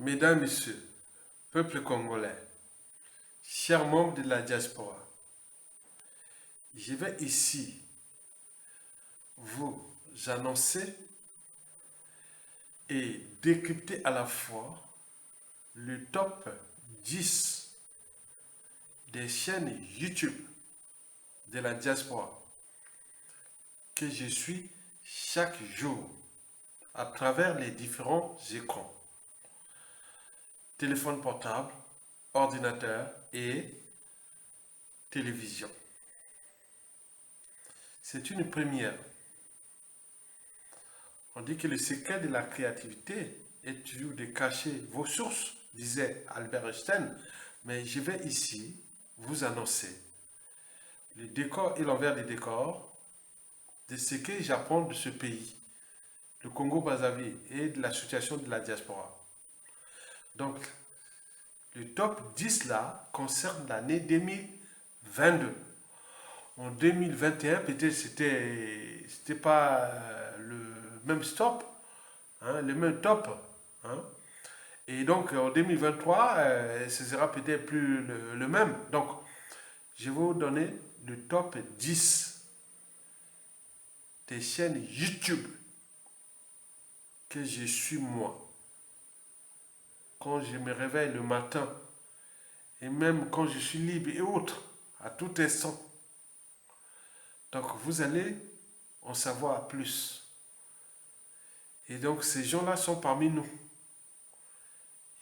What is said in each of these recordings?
Mesdames, Messieurs, peuple congolais, chers membres de la diaspora, je vais ici vous annoncer et décrypter à la fois le top 10 des chaînes YouTube de la diaspora que je suis chaque jour à travers les différents écrans, téléphone portable, ordinateur et télévision. C'est une première. On dit que le secret de la créativité est toujours de cacher vos sources, disait Albert Einstein, mais je vais ici vous annoncer le décor et l'envers des décors de ce que j'apprends de ce pays, le Congo-Brazzaville, et de la situation de la diaspora. Donc, le top 10 là concerne l'année 2022. En 2021, peut-être c'était pas le même stop, hein, le même top. Hein. Et donc en 2023, ce sera peut-être plus le même. Donc, je vais vous donner le top 10 des chaînes YouTube que je suis moi. Quand je me réveille le matin, et même quand je suis libre et autres, à tout instant. Donc vous allez en savoir plus. Et donc ces gens-là sont parmi nous,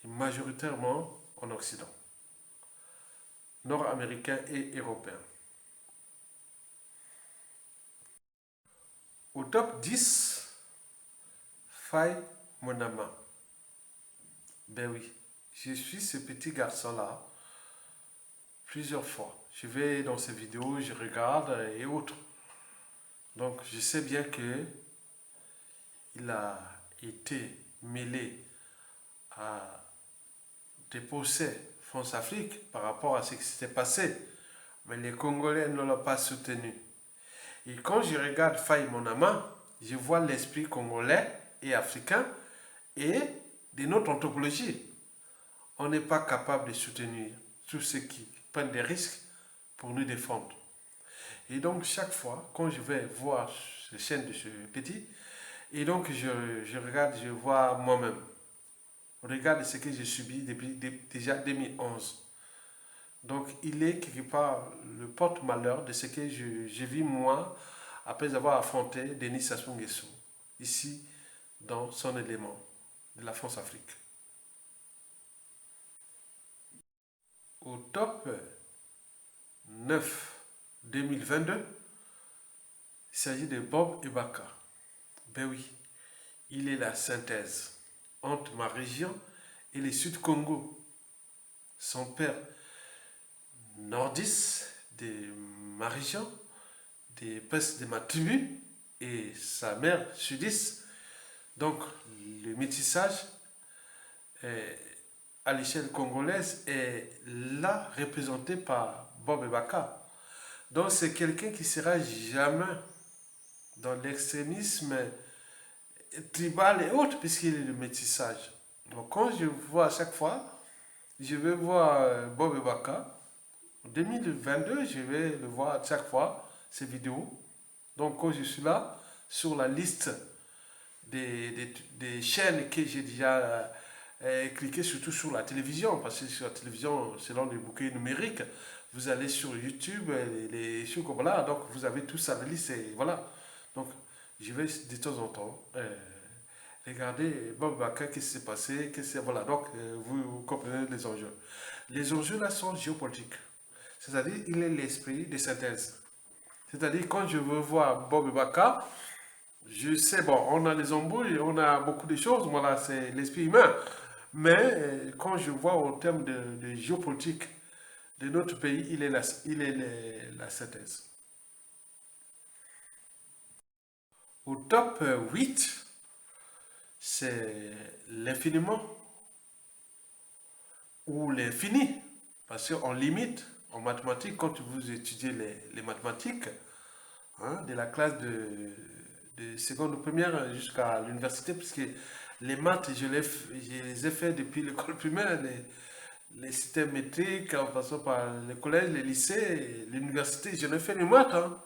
et majoritairement en Occident, nord-américains et européens. Au top 10, Faye Monama. Ben oui, je suis ce petit garçon-là plusieurs fois. Je vais dans ses vidéos, je regarde et autres. Donc je sais bien que il a été mêlé à des procès France-Afrique par rapport à ce qui s'était passé. Mais les Congolais ne l'ont pas soutenu. Et quand je regarde Faye Monama, je vois l'esprit congolais et africain et de notre anthropologie. On n'est pas capable de soutenir tous ceux qui prennent des risques pour nous défendre. Et donc, chaque fois, quand je vais voir les chaînes de ce petit, et donc je regarde, je vois moi-même. Regarde ce que j'ai subi depuis déjà 2011. Donc, il est quelque part le porte-malheur de ce que je vis moi après avoir affronté Denis Sassou Nguesso, ici dans son élément de la France-Afrique. Au top 9 2022, il s'agit de Bob Ebaka. Ben oui, il est la synthèse entre ma région et le Sud-Congo. Son père nordiste de ma région, de ma tribu, et sa mère sudiste. Donc, le métissage à l'échelle congolaise est là représenté par Bob Ebaka. Donc, c'est quelqu'un qui sera jamais dans l'extrémisme tribal et autres, puisqu'il est le métissage. Donc, quand je vois à chaque fois, je vais voir Bob Ebaka. En 2022, je vais le voir à chaque fois, ces vidéos. Donc, quand je suis là, sur la liste des chaînes que j'ai déjà cliqué, surtout sur la télévision, parce que sur la télévision, selon les bouquets numériques, vous allez sur YouTube, les choses comme là, donc vous avez tout ça, la liste, et voilà. Donc, je vais de temps en temps regarder, bon, bah, qu'est-ce qui s'est passé, voilà, donc vous comprenez les enjeux. Les enjeux là sont géopolitiques, c'est-à-dire il est l'esprit de synthèse. C'est-à-dire quand je veux voir Bob Ebaka, je sais, bon, on a les embrouilles, on a beaucoup de choses, voilà, c'est l'esprit humain. Mais quand je vois en termes de géopolitique de notre pays, il est la synthèse. Au top 8, c'est l'infiniment ou l'infini. Parce qu'en limite, en mathématiques, quand vous étudiez les mathématiques, hein, de la classe de seconde ou première jusqu'à l'université, puisque Les maths, je les ai fait depuis l'école primaire, les systèmes métriques, en passant par les collèges, les lycées, l'université. Je n'ai fait les maths, hein.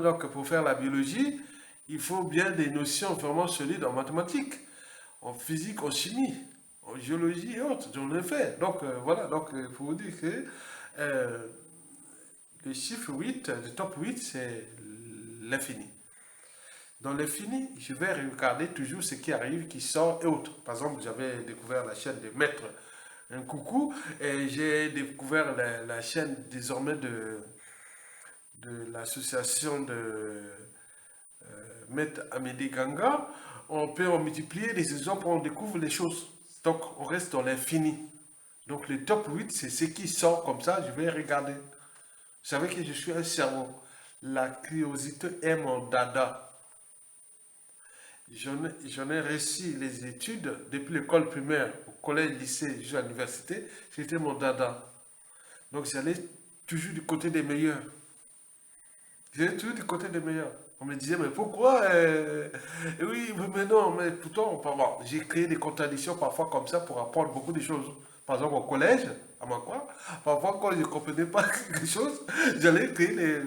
Donc, pour faire la biologie, il faut bien des notions vraiment solides en mathématiques, en physique, en chimie, en géologie et autres. J'en ai fait. Donc, voilà. Donc, il faut vous dire que euh, le chiffre 8, le top 8, c'est l'infini. Dans l'infini, je vais regarder toujours ce qui arrive, qui sort et autres. Par exemple, j'avais découvert la chaîne de Maître un coucou et j'ai découvert la chaîne désormais de l'association de Maître Amédée Ganga. On peut en multiplier les exemples, on découvre les choses. Donc, on reste dans l'infini. Donc, le top 8, c'est ce qui sort comme ça, je vais regarder. Vous savez que je suis un cerveau. La curiosité est mon dada. J'en ai réussi les études depuis l'école primaire, au collège, lycée, jusqu'à l'université. C'était mon dada. Donc j'allais toujours du côté des meilleurs. J'allais toujours du côté des meilleurs. On me disait, mais pourquoi oui, mais non, mais pourtant, bon, j'ai créé des contradictions parfois comme ça pour apprendre beaucoup de choses. Par exemple, au collège, à Makwa, parfois quand je ne comprenais pas quelque chose, j'allais créer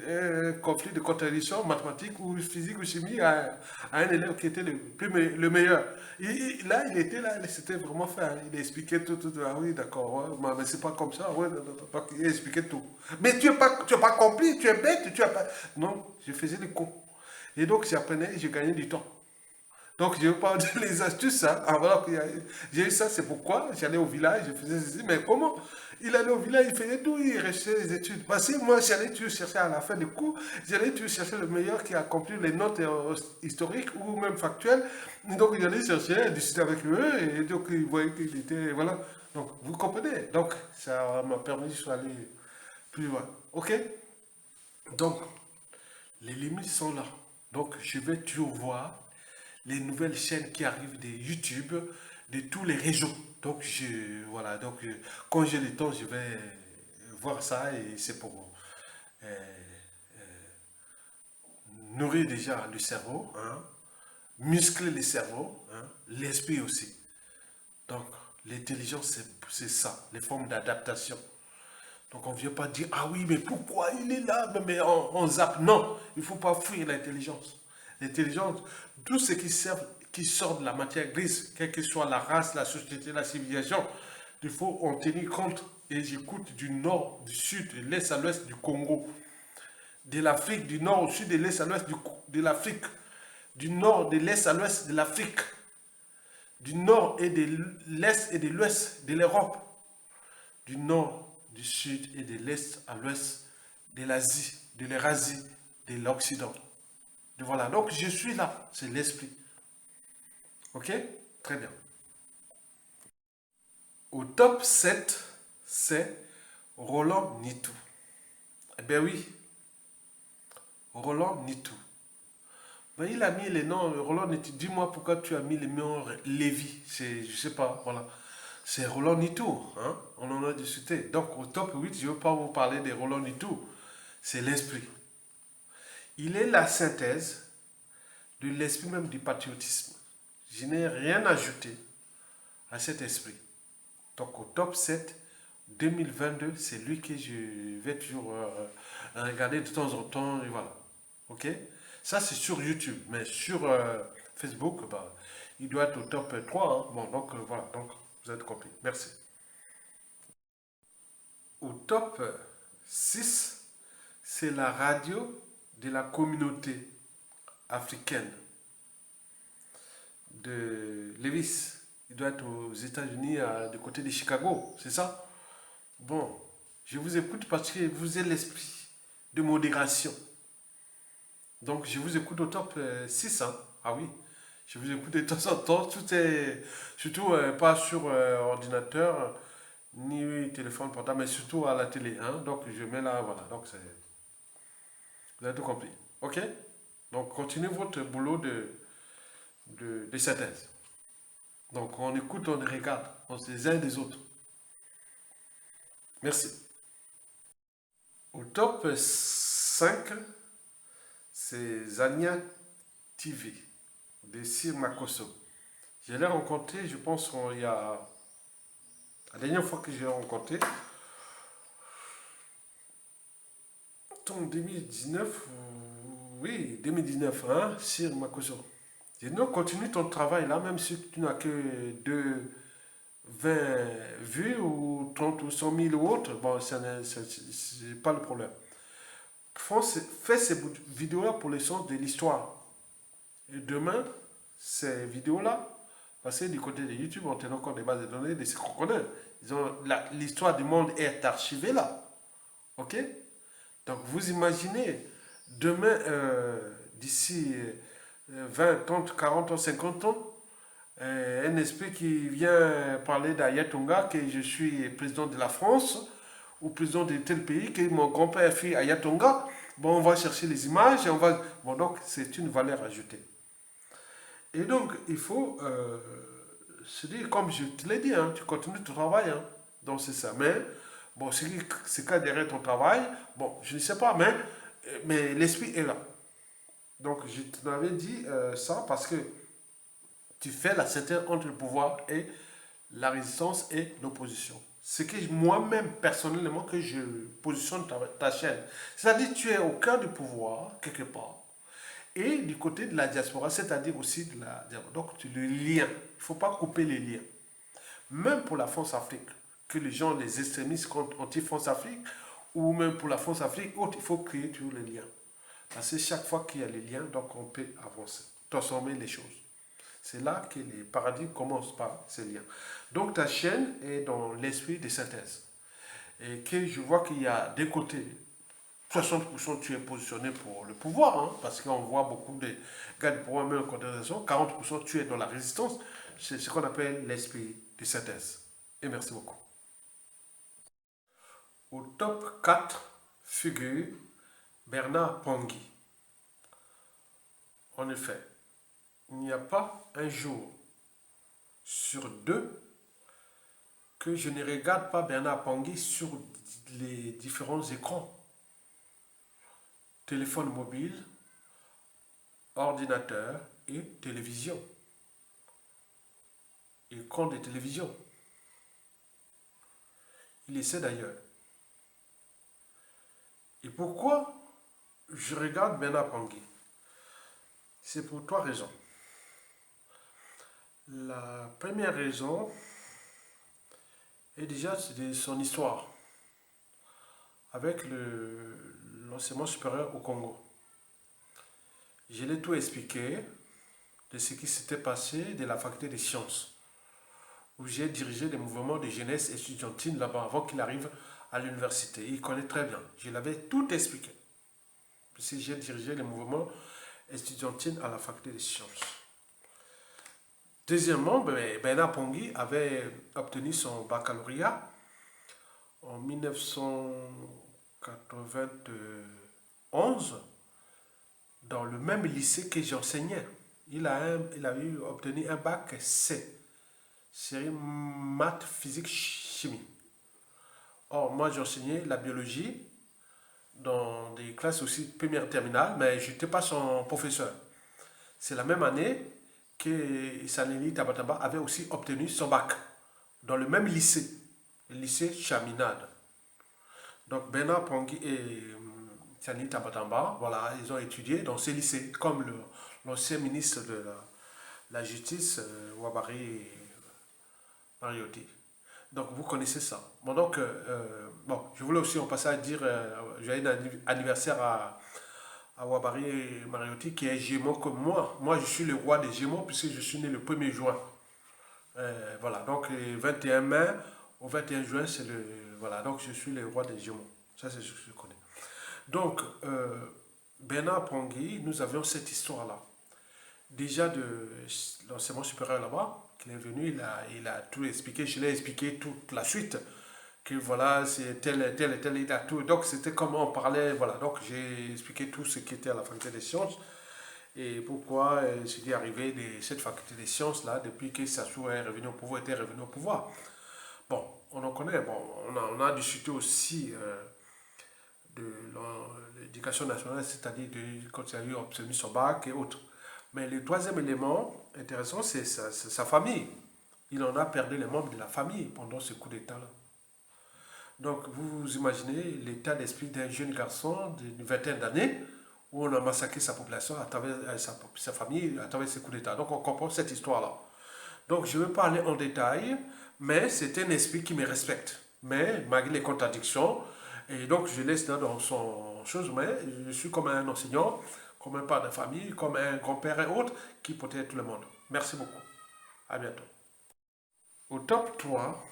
un conflit de contradictions mathématiques ou physique ou chimie à un élève qui était le meilleur. Là, il était là, c'était vraiment fait, hein. Il expliquait tout. Ah oui, d'accord, ouais, mais c'est pas comme ça. Ouais, non, non, il expliquait tout. Mais tu as pas compris, tu es bête, tu as pas. Non, je faisais des cours. Et donc, j'apprenais et je gagnais du temps. Donc, je vais pas dire les astuces, hein. Ah, voilà, j'ai eu ça, c'est pourquoi j'allais au village, je faisais ceci. Mais comment? Il allait au village, il faisait tout, il restait les études. Parce que moi, j'allais toujours chercher à la fin du cours, j'allais toujours chercher le meilleur qui a accompli les notes historiques ou même factuelles. Donc, j'allais chercher, discuter avec eux, et donc, ils voyaient qu'il était. Voilà. Donc, vous comprenez? Donc, ça m'a permis d'aller plus loin. OK? Donc, les limites sont là. Donc, je vais toujours voir les nouvelles chaînes qui arrivent de YouTube, de tous les réseaux. Donc, voilà, donc, quand j'ai le temps, je vais voir ça et c'est pour euh, nourrir déjà le cerveau, hein, muscler le cerveau, hein, l'esprit aussi. Donc, l'intelligence, c'est ça, les formes d'adaptation. Donc, on ne vient pas dire, ah oui, mais pourquoi il est là? Mais on zappe. Non, il ne faut pas fuir l'intelligence. L'intelligence, tout ce qui sort de la matière grise, quelle que soit la race, la société, la civilisation, il faut en tenir compte. Et j'écoute du nord, du sud, de l'est à l'ouest du Congo, de l'Afrique, du nord au sud, de l'est à l'ouest de l'Afrique, du nord, de l'est à l'ouest de l'Afrique, du nord et de l'est et de l'ouest de l'Europe, du nord, du sud et de l'est à l'ouest de l'Asie, de l'Eurasie, de l'Occident. Voilà, donc je suis là, c'est l'esprit. Ok? Très bien. Au top 7, c'est Roland Nitou. Eh bien oui, Roland Nitou. Ben, il a mis les noms, Roland Nitou. Dis-moi pourquoi tu as mis les noms Lévi. Je sais pas, voilà. C'est Roland Nitou, hein? On en a discuté. Donc au top 8, je ne veux pas vous parler de Roland Nitou. C'est l'esprit. Il est la synthèse de l'esprit même du patriotisme. Je n'ai rien ajouté à cet esprit. Donc au top 7 2022, c'est lui que je vais toujours regarder de temps en temps. Et voilà. OK? Ça, c'est sur YouTube. Mais sur Facebook, bah, il doit être au top 3, hein. Bon, donc voilà. Donc, vous êtes compris. Merci. Au top 6, c'est la radio de la communauté africaine de Lewis. Il doit être aux États-Unis, du côté de Chicago, c'est ça? Bon, je vous écoute parce que vous êtes l'esprit de modération. Donc, je vous écoute au top 6, hein. Ah oui, je vous écoute de temps en temps. Tout est, surtout pas sur ordinateur, ni téléphone portable, mais surtout à la télé, hein. Donc, je mets là, voilà. Donc, vous avez tout compris. OK? Donc, continuez votre boulot de synthèse. Donc, on écoute, on regarde, on se les uns des autres. Merci. Au top 5, c'est Zania TV de Sir Makosso. Je l'ai rencontré, je pense, il y a... La dernière fois que je l'ai rencontré, en 2019, oui, 2019, hein, sur Makoso. J'ai dit non, continue ton travail là, même si tu n'as que 20 vues ou 30 ou 100 000 ou autre, bon, c'est pas le problème. Fais ces vidéos-là pour le sens de l'histoire. Et demain, ces vidéos-là, parce que du côté de YouTube, on tient encore des bases de données de ce qu'on connaît. L'histoire du monde est archivée là. OK? Donc vous imaginez, demain, d'ici 20, 30, 40 ans, 50 ans, un esprit qui vient parler d'Ayatonga, que je suis président de la France, ou président de tel pays, que mon grand-père fait Ayatonga, bon, on va chercher les images, et on va... Bon, donc, c'est une valeur ajoutée. Et donc, il faut se dire, comme je te l'ai dit, hein, tu continues ton travail, hein, donc c'est ça. Mais, bon, c'est quoi derrière ton travail, bon, je ne sais pas, mais l'esprit est là. Donc, je t'avais dit ça parce que tu fais la synthèse entre le pouvoir et la résistance et l'opposition. C'est que moi-même, personnellement, que je positionne ta chaîne. C'est-à-dire que tu es au cœur du pouvoir, quelque part, et du côté de la diaspora, c'est-à-dire aussi de la diaspora. Donc, le lien. Il ne faut pas couper les liens. Même pour la France-Afrique, que les gens, les extrémistes anti-France-Afrique, ou même pour la France-Afrique, il faut créer toujours les liens. Parce que chaque fois qu'il y a les liens, donc on peut avancer, transformer les choses. C'est là que les paradigmes commencent par ces liens. Donc ta chaîne est dans l'esprit de synthèse. Et que je vois qu'il y a des côtés, 60% tu es positionné pour le pouvoir, hein, parce qu'on voit beaucoup de gars de pouvoir, même en contestation, 40% tu es dans la résistance. C'est ce qu'on appelle l'esprit de synthèse. Et merci beaucoup. Au top 4 figure Bernard Pongui. En effet, il n'y a pas un jour sur deux que je ne regarde pas Bernard Pongui sur les différents écrans. Téléphone mobile, ordinateur et télévision. Écran de télévision. Il essaie d'ailleurs. Et pourquoi je regarde Bernard Pongui? C'est pour trois raisons. La première raison est déjà de son histoire avec l'enseignement supérieur au Congo. Je l'ai tout expliqué de ce qui s'était passé de la faculté des sciences, où j'ai dirigé des mouvements de jeunesse estudiantine là-bas avant qu'il arrive à l'université. Il connaît très bien. Je l'avais tout expliqué. Puisque j'ai dirigé les mouvements estudiantines à la faculté des sciences. Deuxièmement, Bernard Pongui avait obtenu son baccalauréat en 1991 dans le même lycée que j'enseignais. Il a obtenu un bac C, série maths, physique, chimie. Or, moi, j'enseignais la biologie dans des classes aussi première terminale, mais je n'étais pas son professeur. C'est la même année que Saneli Tabatamba avait aussi obtenu son bac dans le même lycée, le lycée Chaminade. Donc Bernard Pongui et Saneli Tabatamba, voilà, ils ont étudié dans ces lycées, comme l'ancien ministre de la Justice, Wabari Mariotti. Donc vous connaissez ça. Bon, donc, bon, je voulais aussi en passant dire, joyeux anniversaire à Wabari Mariotti qui est Gémeaux comme moi. Moi, je suis le roi des Gémeaux puisque je suis né le 1er juin. Voilà, donc le 21 mai au 21 juin, c'est le... Voilà, donc je suis le roi des Gémeaux. Ça, c'est ce que je connais. Donc, Bernard Pongui, nous avions cette histoire-là. Déjà de l'enseignement supérieur là-bas, qu'il est venu, il a tout expliqué, je l'ai expliqué toute la suite, que voilà, c'est tel, il a tout. Donc c'était comme on parlait, voilà, donc j'ai expliqué tout ce qui était à la faculté des sciences et pourquoi c'est arrivé de cette faculté des sciences là, depuis que Sassou est revenu au pouvoir, était revenu au pouvoir. Bon, on en connaît, bon, on a discuté aussi de l'éducation nationale, c'est-à-dire quand il a eu obtenu son bac et autres. Mais le troisième élément intéressant, c'est sa famille. Il en a perdu les membres de la famille pendant ce coup d'État-là. Donc, vous imaginez l'état d'esprit d'un jeune garçon d'une vingtaine d'années où on a massacré sa population à travers sa famille, à travers ce coup d'État. Donc, on comprend cette histoire-là. Donc, je ne vais pas aller en détail, mais c'est un esprit qui me respecte. Mais, malgré les contradictions, et donc je laisse dans son chose, mais je suis comme un enseignant, comme un père de famille, comme un grand-père et autres, qui protège tout le monde. Merci beaucoup. À bientôt. Au top 3,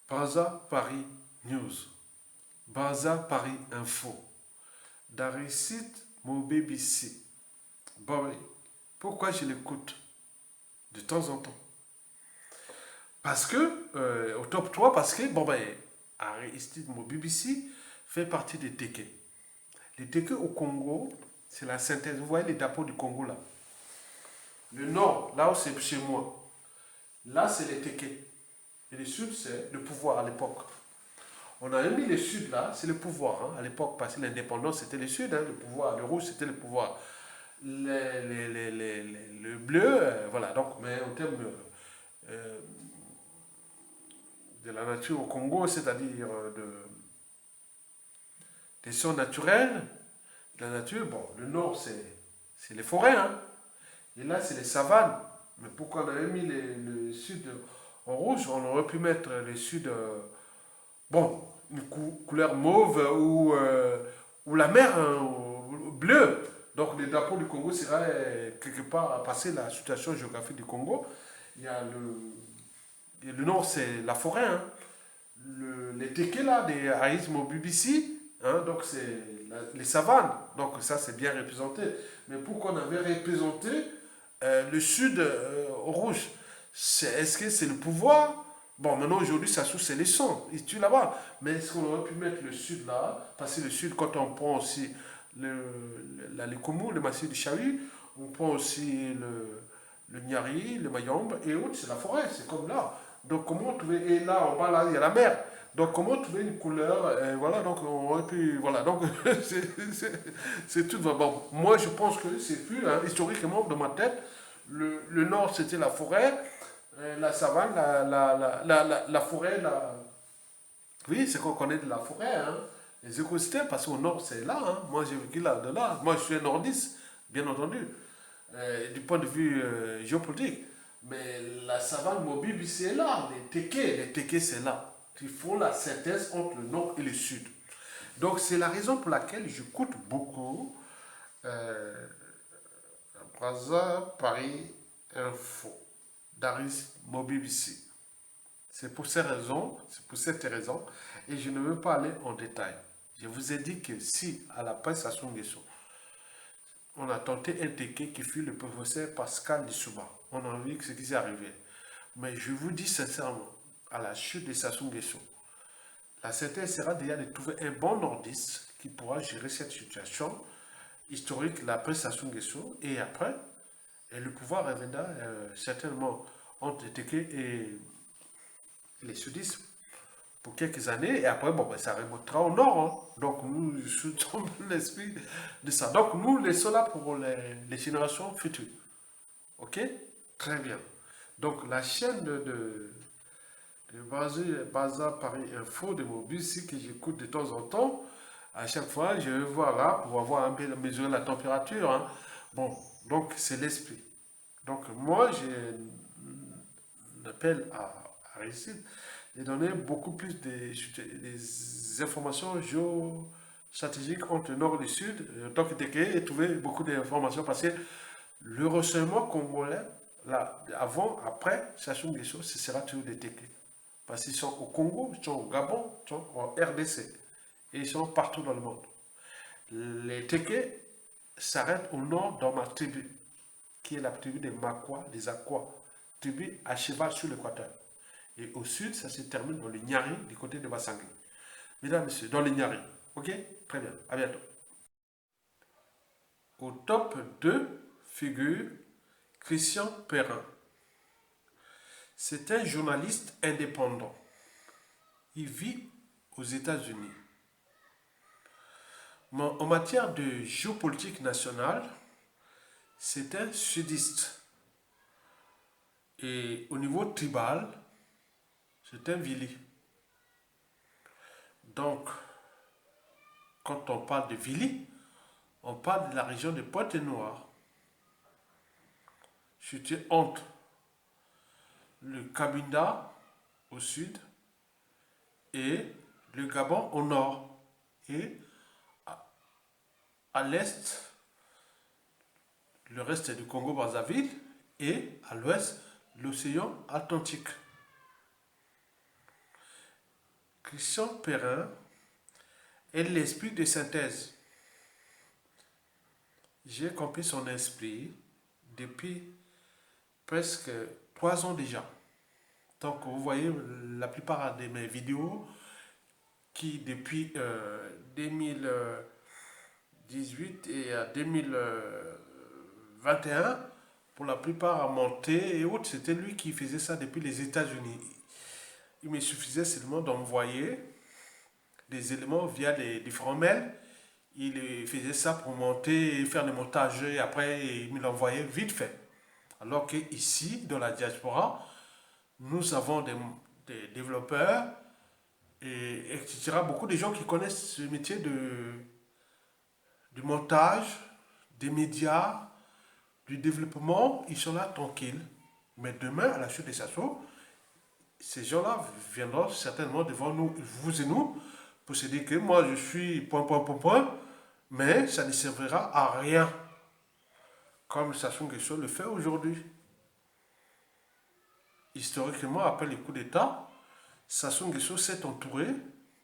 Baza Paris News, Baza Paris Info, Daricide Mobébissi. Bon, oui. Pourquoi je l'écoute de temps en temps? Parce que, au top 3, parce que, bon ben, Aristide Mobébissi fait partie des Téké. Les Téké au Congo, c'est la synthèse. Vous voyez les drapeaux du Congo là. Le nord, là où c'est chez moi, là c'est les Téké. Et le sud, c'est le pouvoir à l'époque. On a mis le sud là, c'est le pouvoir hein, à l'époque, parce que l'indépendance c'était le sud, hein, le pouvoir, le rouge c'était le pouvoir. Le bleu, voilà. Donc, mais en termes euh, de la nature au Congo, c'est-à-dire des sols naturels, de la nature, bon, le nord c'est les forêts, hein, et là c'est les savanes. Mais pourquoi on avait mis le sud en rouge? On aurait pu mettre le sud, bon, une couleur mauve ou la mer hein, bleue. Donc le drapeau du Congo sera quelque part à passer la situation géographique du Congo. Il y a le nord, c'est la forêt. Hein. Les téquets là, des haïsmes au BBC, hein, donc c'est les savanes. Donc ça, c'est bien représenté. Mais pourquoi on avait représenté le sud au rouge? Est-ce que c'est le pouvoir? Bon, maintenant aujourd'hui, ça sous c'est les sons. Ils tuent là-bas. Mais est-ce qu'on aurait pu mettre le sud là? Parce que le sud, quand on prend aussi les Koumou, le massif du Chahu, on prend aussi le Nyari, le Mayombe et autres, c'est la forêt, c'est comme là. Donc comment trouver, et là en bas là, il y a la mer. Donc comment trouver une couleur, voilà, donc on aurait pu, voilà, donc c'est tout. Bon, moi je pense que c'est plus, hein, historiquement dans ma tête, le nord c'était la forêt, la savane, la forêt, oui, c'est qu'on connaît de la forêt, hein, les écosystèmes, parce qu'au nord c'est là, hein. Moi j'ai vécu là, de là, moi je suis un nordiste, bien entendu, du point de vue géopolitique. Mais la savane mobile, c'est là. Les téqués, c'est là. Ils font la synthèse entre le nord et le sud. Donc, c'est la raison pour laquelle j'écoute beaucoup euh, Brazza Paris Info, Daris Mobibisi. C'est pour ces raisons, c'est pour cette raison, et je ne veux pas aller en détail. Je vous ai dit que si, à la presse à son on a tenté un téqué qui fut le professeur Pascal Lissouba. On a vu ce qui s'est arrivé. Mais je vous dis sincèrement, à la chute de Sassou Nguesso, la synthèse sera déjà de trouver un bon nordiste qui pourra gérer cette situation historique, l'après Sassou Nguesso, et après, et le pouvoir reviendra certainement entre Téké et les sudistes pour quelques années, et après, bon, ben, ça remontera au nord. Hein. Donc, nous, je tombe l'esprit de ça. Donc, nous laissons là pour les générations futures. Ok? Très bien. Donc, la chaîne de Baza Paris Info de mon bus que j'écoute de temps en temps, à chaque fois, je vais voir là pour avoir un peu mesurer la température. Hein. Bon, donc, c'est l'esprit. Donc, moi, j'ai un appel à Aristide de donner beaucoup plus des informations géostratégiques entre le nord et le sud, donc et trouver beaucoup d'informations parce que le renseignement congolais, là, avant, après, Sassou Nguesso, ce sera toujours des Téké. Parce qu'ils sont au Congo, ils sont au Gabon, ils sont en RDC. Et ils sont partout dans le monde. Les Téké s'arrêtent au nord dans ma tribu, qui est la tribu des Makwa, des Akwa, tribu à cheval sur l'équateur. Et au sud, ça se termine dans le Nyari, du côté de Bassangui. Mesdames, Messieurs, dans le Nyari. Ok? Très bien. À bientôt. Au top 2 figure Christian Perrin. C'est un journaliste indépendant. Il vit aux États-Unis. En matière de géopolitique nationale, c'est un sudiste. Et au niveau tribal, c'est un Vili. Donc, quand on parle de Vili, on parle de la région de Pointe-Noire, située entre le Cabinda au sud et le Gabon au nord. Et à l'est, le reste du Congo-Brazzaville et à l'ouest, l'océan Atlantique. Christian Perrin est l'esprit de synthèse. J'ai compris son esprit depuis presque 3 ans déjà. Donc vous voyez la plupart de mes vidéos qui depuis 2018 et 2021, pour la plupart à monter et autres, c'était lui qui faisait ça depuis les États-Unis. Il me suffisait seulement d'envoyer des éléments via des différents mails. Il faisait ça pour monter et faire le montage et après il me l'envoyait vite fait. Alors qu'ici, dans la diaspora, nous avons des développeurs et etc. Beaucoup de gens qui connaissent ce métier du montage, des médias, du développement, ils sont là tranquilles. Mais demain, à la chute des assauts, ces gens-là viendront certainement devant nous, vous et nous, pour se dire que moi je suis point, mais ça ne servira à rien, comme Sassou Nguesso le fait aujourd'hui. Historiquement, après le coup d'État, Sassou Nguesso s'est entouré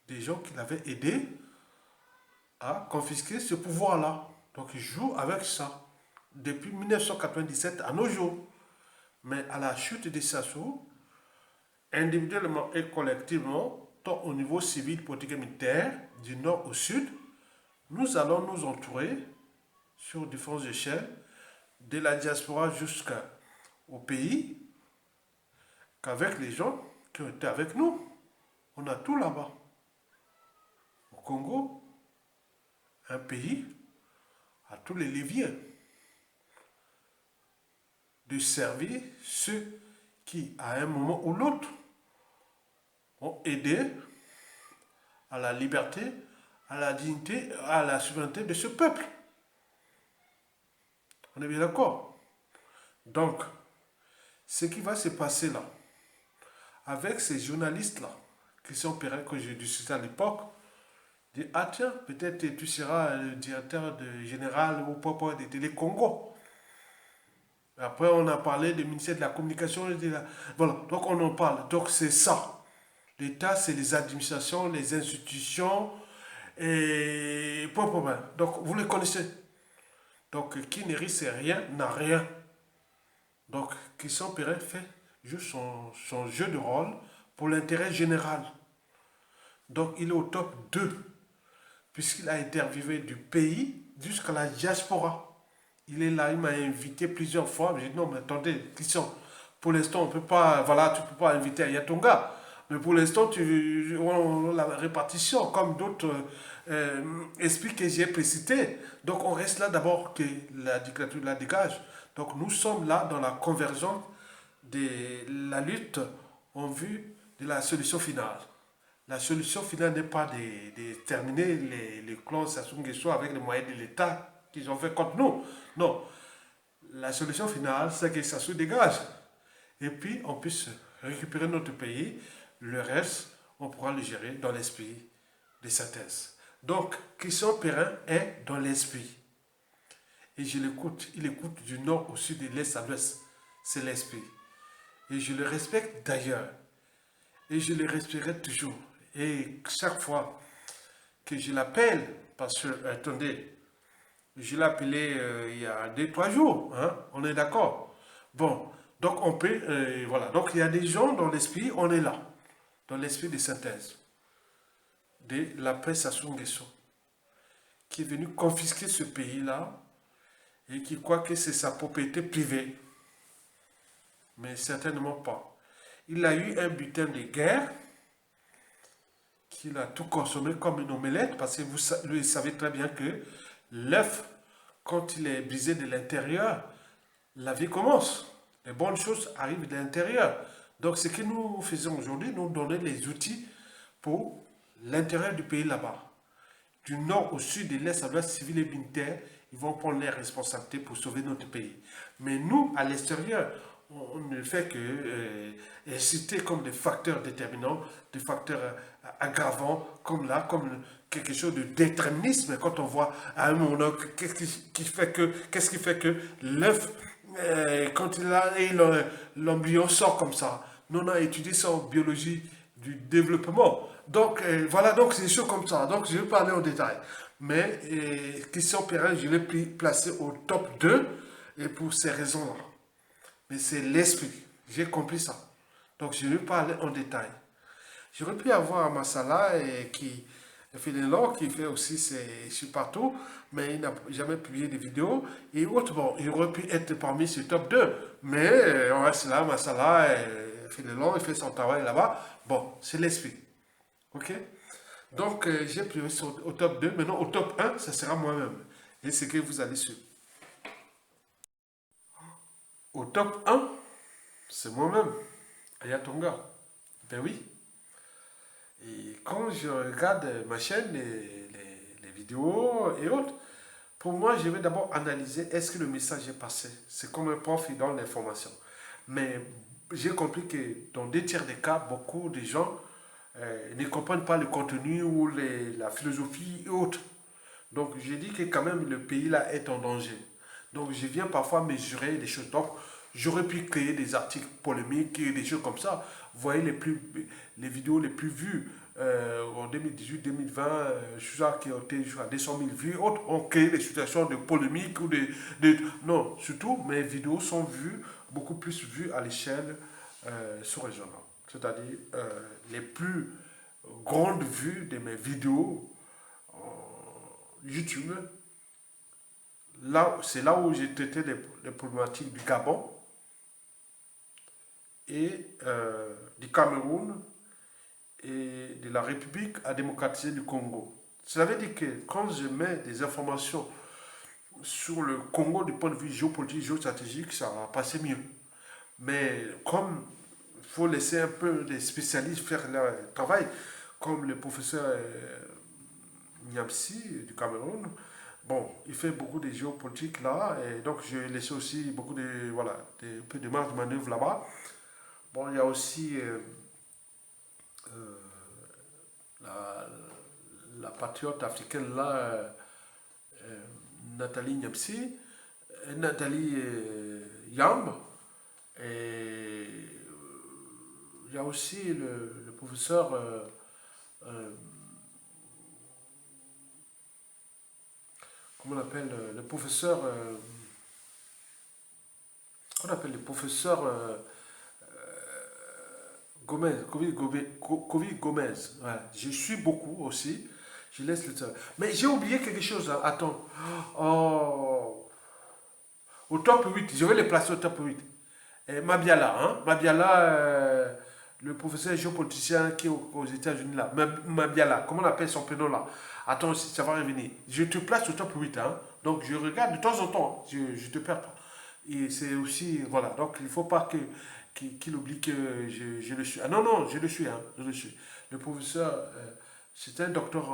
des gens qui l'avaient aidé à confisquer ce pouvoir-là. Donc il joue avec ça depuis 1997 à nos jours. Mais à la chute de Sassou, individuellement et collectivement, tant au niveau civil, politique et militaire, du nord au sud, nous allons nous entourer sur différentes échelles, de la diaspora jusqu'au pays, qu'avec les gens qui ont été avec nous. On a tout là-bas. Au Congo, un pays a tous les leviers de servir ceux qui, à un moment ou l'autre, ont aidé à la liberté, à la dignité, à la souveraineté de ce peuple. On est bien d'accord? Donc, ce qui va se passer là, avec ces journalistes-là, qui sont Perrin que j'ai discuté à l'époque, dit, ah tiens, peut-être tu seras le directeur général ou papa de Télé Congo. Après, on a parlé du ministère de la Communication. Voilà, donc on en parle. Donc c'est ça. L'État, c'est les administrations, les institutions, et point pour point. Donc vous les connaissez. Donc qui ne risque rien n'a rien. Donc Christian Perrin fait juste son jeu de rôle pour l'intérêt général. Donc il est au top 2, puisqu'il a interviewé du pays jusqu'à la diaspora. Il est là, il m'a invité plusieurs fois. J'ai dit non, mais attendez, Christian, pour l'instant, on peut pas, voilà, tu peux pas inviter Ayatonga. Mais pour l'instant, la répartition, comme d'autres esprits que j'ai précités. Donc, on reste là d'abord que la dictature la dégage. Donc, nous sommes là dans la convergence de la lutte en vue de la solution finale. La solution finale n'est pas de terminer les clans Sassou Nguesso avec les moyens de l'État qu'ils ont fait contre nous. Non. La solution finale, c'est que Sassou dégage. Et puis, on puisse récupérer notre pays. Le reste, on pourra le gérer dans l'esprit de synthèse. Donc, Christian Perrin est dans l'esprit. Et je l'écoute. Il écoute du nord au sud, de l'est à l'ouest. C'est l'esprit. Et je le respecte d'ailleurs. Et je le respecterai toujours. Et chaque fois que je l'appelle, parce que, attendez, je l'ai appelé il y a 2-3 jours, hein, on est d'accord. Bon, donc on peut, voilà, donc il y a des gens dans l'esprit, on est là, dans l'esprit de synthèse, de la presse Sassou Nguesso, qui est venu confisquer ce pays-là et qui croit que c'est sa propriété privée. Mais certainement pas. Il a eu un butin de guerre qu'il a tout consommé comme une omelette, parce que lui savez très bien que l'œuf, quand il est brisé de l'intérieur, la vie commence. Les bonnes choses arrivent de l'intérieur. Donc ce que nous faisons aujourd'hui, nous donner les outils pour l'intérieur du pays là-bas. Du nord au sud, de l'est à l'ouest, civil et militaire, ils vont prendre les responsabilités pour sauver notre pays. Mais nous, à l'extérieur, on ne fait que citer comme des facteurs déterminants, des facteurs aggravants, comme là, comme quelque chose de déterminisme. Quand on voit à un moment, qu'est-ce qui fait que l'œuf, quand l'embryon sort comme ça, nous on a étudié ça en biologie du développement. Donc voilà, donc c'est des choses comme ça. Donc je vais parler en détail. Mais Christian Perrin, je l'ai placé au top 2 et pour ces raisons-là. Mais c'est l'esprit. J'ai compris ça. Donc je vais parler en détail. J'aurais pu avoir Massala qui fait des logs, qui fait aussi ses je suis partout, mais il n'a jamais publié de vidéos. Et autres, bon, il aurait pu être parmi ce top 2. Mais on reste là, Massala fait des logs, il fait son travail là-bas. Bon, c'est l'esprit. Ok? Donc, j'ai pris au top 2. Maintenant, au top 1, ça sera moi-même. Et c'est que vous allez suivre. Au top 1, c'est moi-même, Ayatonga. Ben oui. Et quand je regarde ma chaîne, les vidéos et autres, pour moi, je vais d'abord analyser est-ce que le message est passé. C'est comme un prof, il donne l'information. Mais j'ai compris que dans 2 tiers des cas, beaucoup de gens ne comprennent pas le contenu ou la philosophie et autres. Donc, j'ai dit que quand même le pays là est en danger. Donc, je viens parfois mesurer des choses. Donc, j'aurais pu créer des articles polémiques et des choses comme ça. Vous voyez les vidéos les plus vues en 2018-2020, je sais qui ont été à 200 000 vues. Autres ont créé des situations de polémique ou non, surtout mes vidéos sont vues, beaucoup plus vues à l'échelle sous-régionale. C'est-à-dire les plus grandes vues de mes vidéos YouTube, là, c'est là où j'ai traité les problématiques du Gabon et du Cameroun et de la République à démocratiser du Congo. Cela veut dire que quand je mets des informations sur le Congo du point de vue géopolitique, géostratégique, ça va passer mieux. Mais comme il faut laisser un peu les spécialistes faire leur travail, comme le professeur Niamsi du Cameroun, bon, il fait beaucoup de géopolitique là, et donc j'ai laissé aussi beaucoup de, voilà, un peu de marge de manœuvre là-bas. Bon, il y a aussi euh, la, la patriote africaine là, Nathalie Niamsi, Nathalie Yamb, et il y a aussi le professeur euh, comment on appelle le professeur qu'on appelle le professeur Gomez, Covid Gomez. Voilà. Je suis beaucoup aussi. Je laisse le temps. Mais j'ai oublié quelque chose. Hein. Attends. Oh. Au top 8. Je vais les placer au top 8. Et Mabiala. Hein. Mabiala, le professeur géopoliticien qui est aux États-Unis là. Mabiala. Comment on appelle son prénom là? Attends, ça va revenir. Je te place au top 8. Hein. Donc je regarde de temps en temps. Je ne te perds pas. Et c'est aussi, voilà, donc il ne faut pas qu'il oublie que je le suis. Ah non, non, je le suis, hein, je le suis. Le professeur, c'est un docteur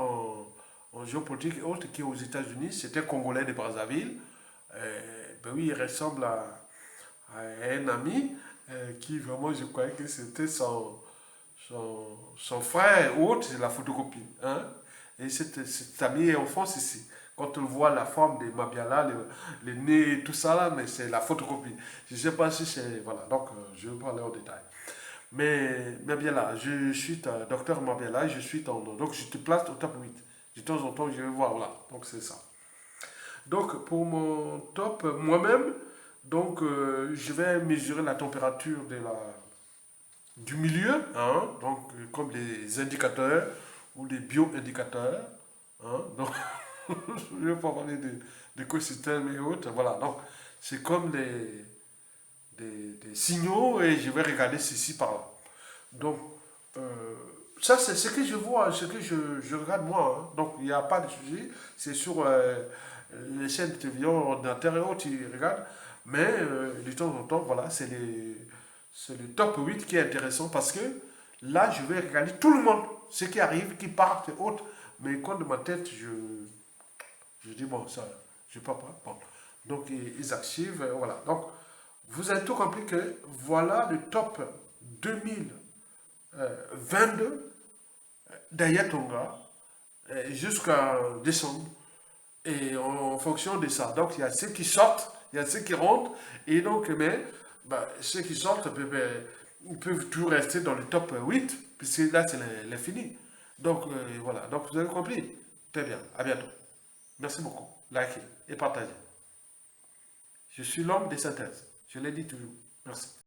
en géopolitique et autres qui est aux États-Unis, c'était Congolais de Brazzaville. Ben oui, il ressemble à un ami qui vraiment, je croyais que c'était son frère ou autre, c'est la photocopie. Hein? Et cet ami est en France ici. Quand on voit la forme de Mabiala, le nez, tout ça là, mais c'est la photocopie. Je ne sais pas si c'est. Voilà, donc je vais parler en détail. Mais Mabiala, je suis docteur Mabiala, je suis ton. Donc je te place au top 8. De temps en temps, je vais voir là. Donc c'est ça. Donc pour mon top, moi-même, donc je vais mesurer la température du milieu, hein, donc comme les indicateurs ou les bio-indicateurs. Hein, donc, je ne vais pas parler d'écosystème et autres. Voilà, donc c'est comme des signaux et je vais regarder ceci par là. Donc, Ça, c'est ce que je vois, ce que je regarde moi, hein. Donc, il n'y a pas de souci. C'est sur les chaînes de télévision, ordinateur et autres, ils regardent. Mais de temps en temps, voilà, c'est le top 8 qui est intéressant parce que là, je vais regarder tout le monde, ce qui arrive, qui partent et autres. Mais quand de ma tête, je dis, bon, ça, je ne peux pas. Bon. Donc, ils archivent, voilà. Donc, vous avez tout compris que voilà le top 2022 d'Ayatonga jusqu'à décembre. Et en fonction de ça. Donc, il y a ceux qui sortent, il y a ceux qui rentrent. Et donc, mais, bah, ceux qui sortent, ils peuvent toujours rester dans le top 8 puisque là, c'est l'infini. Donc, voilà. Donc, vous avez compris. Très bien. À bientôt. Merci beaucoup. Likez et partagez. Je suis l'homme des synthèses. Je l'ai dit toujours. Merci.